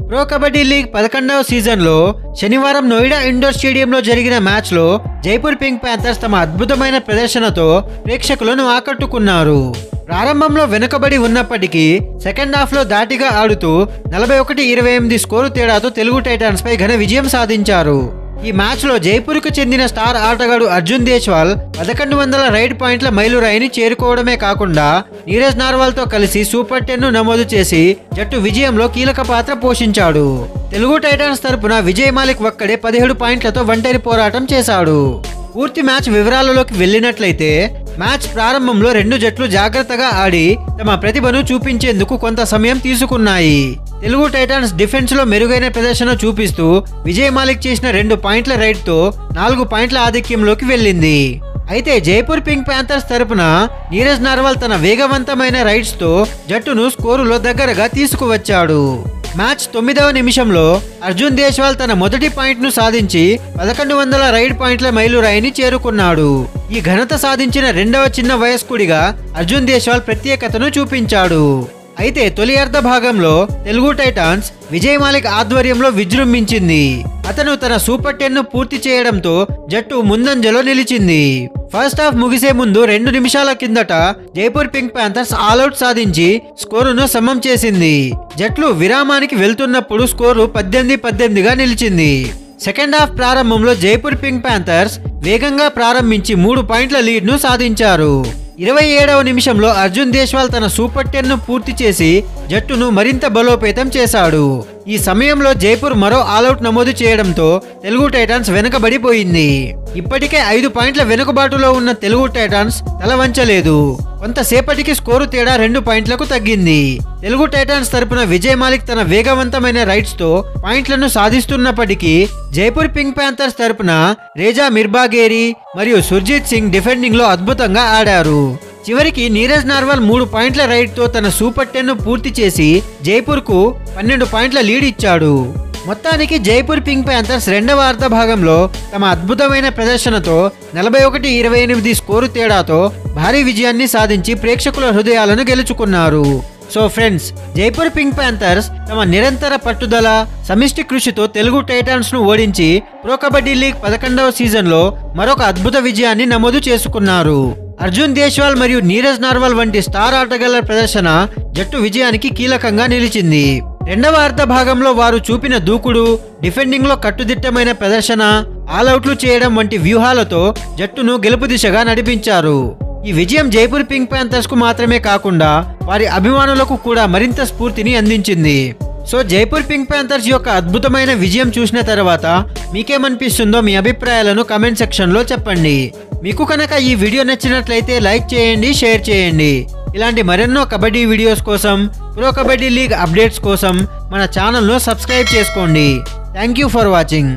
Pro kabaddi league 11వ సీజన్లో శనివారం Noida indoor స్టేడియంలో జరిగిన మ్యాచ్లో జైపూర్ పింక్ ప్యాంథర్స్ తమ అద్భుతమైన ప్రదర్శనతో ప్రేక్షకులను ఆకట్టుకున్నారు. ప్రారంభంలో వెనుకబడి ఉన్నప్పటికీ సెకండ్ హాఫ్లో దాటిగా ఆడుతూ 41-28 స్కోరు తేడాతో తెలుగు టైటాన్స్ పై ఘన విజయం సాధించారు. ఈ మ్యాచ్లో జైపూర్కు చెందిన స్టార్ ఆటగాడు అర్జున్ దేశ్వాల్ 1100 రైడ్ పాయింట్ల మైలురాయిని చేరుకోవడమే కాకుండా నీరజ్ నార్వాల్తో కలిసి సూపర్ 10ను నమోదు చేసి జట్టు విజయంలో కీలక పాత్ర పోషించాడు. తెలుగు టైటాన్స్ తరపున విజయ్ మాలిక్ ఒక్కడే 17 పాయింట్లతో ఒంటరి పోరాటం చేశాడు. పూర్తి మ్యాచ్ వివరాలలోకి వెళ్ళినట్లయితే మ్యాచ్ ప్రారంభంలో రెండు జట్లు జాగ్రత్తగా ఆడి తమ ప్రతిభను చూపించేందుకు కొంత సమయం తీసుకున్నాయి. తెలుగు టైటాన్స్ డిఫెన్స్ లో మెరుగైన ప్రదర్శన చూపిస్తూ విజయ్ మాలిక్ చేసిన 2 పాయింట్ల రైడ్ తో 4 పాయింట్ల ఆధిక్యంలోకి వెళ్ళింది. అయితే జైపూర్ పింక్ ప్యాంథర్స్ తరపున నీరజ్ నార్వాల్ తన వేగవంతమైన రైడ్స్ తో జట్టును స్కోరులో దగ్గరగా తీసుకువచ్చాడు. మ్యాచ్ 9వ నిమిషంలో అర్జున్ దేశ్వాల్ తన మొదటి పాయింట్ ను సాధించి 1100 రైడ్ పాయింట్ల మైలురాయిని చేరుకున్నాడు. ఈ ఘనత సాధించిన రెండవ చిన్న వయస్కుడిగా అర్జున్ దేశ్వాల్ ప్రత్యేకతను చూపించాడు. అయితే తొలి అర్ధ భాగంలో తెలుగు టైటాన్స్ విజయ్ మాలిక్ ఆధ్వర్యంలో విజృంభించింది. అతను తన సూపర్ 10ను పూర్తి చేయడంతో జట్టు ముందంజలో నిలిచింది. ఫస్ట్ హాఫ్ ముగిసే ముందు 2 నిమిషాల కిందట జైపూర్ పింక్ ప్యాంథర్స్ ఆల్అౌట్ సాధించి స్కోరును సమం చేసింది. జట్లు విరామానికి వెళ్తున్నప్పుడు స్కోరు 18-18గా నిలిచింది. సెకండ్ హాఫ్ ప్రారంభంలో జైపూర్ పింక్ ప్యాంథర్స్ వేగంగా ప్రారంభించి 3 పాయింట్ల లీడ్ను సాధించారు. 27వ నిమిషంలో అర్జున్ దేశ్వాల్ తన సూపర్ 10ను పూర్తి చేసి జట్టును మరింత బలోపేతం చేశాడు. ఈ సమయంలో జైపూర్ మరో ఆల్అౌట్ నమోదు చేయడంతో తెలుగు టైటాన్స్ వెనుకబడిపోయింది. ఇప్పటికే 5 పాయింట్ల వెనుకబాటులో ఉన్న తెలుగు టైటాన్స్ తల వంచలేదు. కొంతసేపటికి స్కోరు తేడా 2 పాయింట్లకు తగ్గింది. తెలుగు టైటాన్స్ తరపున విజయ్ మాలిక్ తన వేగవంతమైన రైడ్స్ తో పాయింట్లను సాధిస్తున్నప్పటికీ జైపూర్ పింక్ ప్యాంథర్స్ తరపున రేజా మిర్బాగేరి మరియు సుర్జిత్ సింగ్ డిఫెండింగ్ లో అద్భుతంగా ఆడారు. చివరికి నీరజ్ నార్వాల్ 3 పాయింట్ల రైడ్ తో తన సూపర్ 10ను పూర్తి చేసి జైపూర్ కు 12 పాయింట్ల లీడ్ ఇచ్చాడు. మొత్తానికి జైపూర్ పింక్ ప్యాంథర్స్ రెండవ అర్ధ భాగంలో తమ అద్భుతమైన ప్రదర్శనతో 41-28 స్కోరు తేడాతో భారీ విజయాన్ని సాధించి ప్రేక్షకుల హృదయాలను గెలుచుకున్నారు. So friends, Jaipur pink Panthers తమ నిరంతర పట్టుదల, సమిష్టి కృషితో తెలుగు టైటాన్స్ ను ఓడించి ప్రో కబడ్డీ లీగ్ 11వ సీజన్లో మరొక అద్భుత విజయాన్ని నమోదు చేసుకున్నారు. అర్జున్ దేశ్వాల్ మరియు నీరజ్ నార్వాల్ వంటి స్టార్ ఆటగాళ్ల ప్రదర్శన జట్టు విజయానికి కీలకంగా నిలిచింది. రెండవ అర్ధ భాగంలో వారు చూపిన దూకుడు, డిఫెండింగ్ లో కట్టుదిట్టమైన ప్రదర్శన, ఆల్అౌట్లు చేయడం వంటి వ్యూహాలతో జట్టును గెలుపు దిశగా నడిపించారు. ఈ విజయం జైపూర్ పింక్ ప్యాంథర్స్ కు మాత్రమే కాకుండా వారి అభిమానులకు కూడా మరింత స్ఫూర్తిని అందించింది. సో జైపూర్ పింక్ ప్యాంథర్స్ యొక్క అద్భుతమైన విజయం చూసిన తర్వాత మీకేమనిపిస్తుందో మీ అభిప్రాయాలను కమెంట్ సెక్షన్ లో చెప్పండి. మీకు కనుక ఈ వీడియో నచ్చినట్లయితే లైక్ చేయండి, షేర్ చేయండి. ఇలాంటి మరెన్నో కబడ్డీ వీడియోస్ కోసం, ప్రో కబడ్డీ లీగ్ అప్డేట్స్ కోసం మన ఛానల్ను సబ్స్క్రైబ్ చేసుకోండి. Thank you for watching.